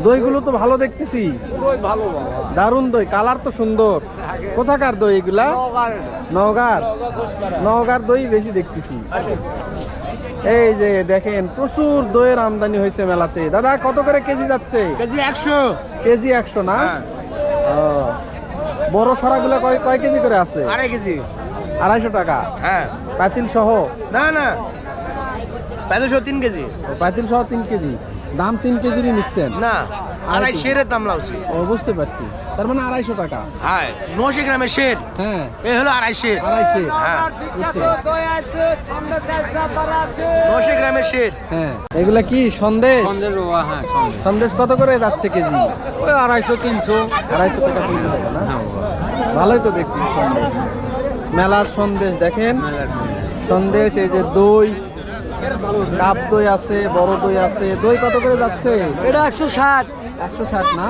দইগুলো তো ভালো দেখতেছি, ভালো দারুণ দই, কালার তো সুন্দর। কোথাকার দই এগুলা? নওগাঁর। নওগাঁর দই বেশি দেখতেছি। এই যে দেখেন প্রচুর দইয়ের আমদানি হয়েছে মেলাতে। দাদা কত করে কেজি যাচ্ছে? কেজি 100। কেজি 100 না? ও, বড় সারাগুলো কয় কেজি করে আছে? 2.5 কেজি। 250 টাকা? হ্যাঁ। পাতিল সহ? না না, 3 কেজি। পাতিল সহ 3 কেজি। দাম 3 কেজিরই নিচ্ছেন? না, 2.5 শেরের দাম লাউছি। ও বুঝতে পারছি, তার মানে 250 টাকা। হ্যাঁ, 900 গ্রামের শের। হ্যাঁ, এই হলো 2.5 শের। 250। হ্যাঁ, বুঝতে পারছি। 900 গ্রামের শের। হ্যাঁ, এগুলা কি সন্দেশ? হ্যাঁ সন্দেশ কত করে যাচ্ছে কেজি? ওই 250 300। 250 টাকা 300 টাকা না? ভালোই তো দেখছি সন্দেশ। মেলার সন্দেশ দেখেন, সন্দেশ। এই যে দই, কাপ দই আছে, বড় দই আছে। দই কত করে যাচ্ছে? এটা 160। 160 না?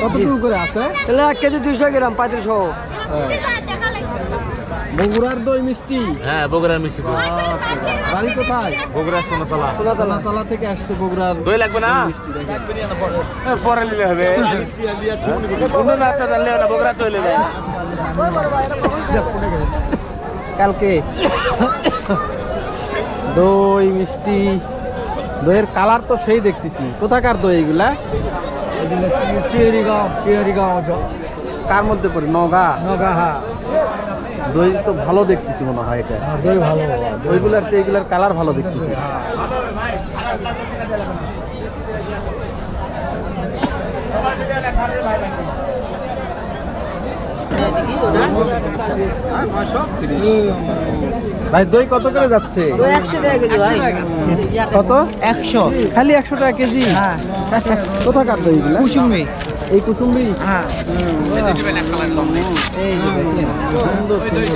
কতটুকু করে আছে? তাহলে 1 কেজি 200 গ্রাম 3500। হ্যাঁ। বগুড়ার দই মিষ্টি। হ্যাঁ, বগুড়ার মিষ্টি। বাড়ি কোথায়? বগুড়ার সোনাতলা। সোনাতলা থেকে আসছে বগুড়ার দই লাগবে না? মিষ্টি দেখেন। পরে নিলে হবে। কোনো রাস্তা জানলে না, বগুড়া তো এলে যায়। কালকে দই মিষ্টি, দইয়ের কালার তো সেই দেখতেছি। কোথাকার দই এগুলা? চিয়ারিগাঁও কার মধ্যে পড়ে? নওগাঁ। নগা। হ্যাঁ, দই তো ভালো দেখতেছি মনে হয় এটা। দই ভালো। ওইগুলার চেয়ে এগুলার কালার ভালো দেখতেছি। ভাই দই কত করে যাচ্ছে? 100 টাকা কেজি ভাই। কত? 100। খালি 100 টাকা কেজি? হ্যাঁ। কোথাকার দই এগুলা? কুসুমি। এই কুসুম্বি? হ্যাঁ। এই যে দেখেন সুন্দর সুন্দর দই।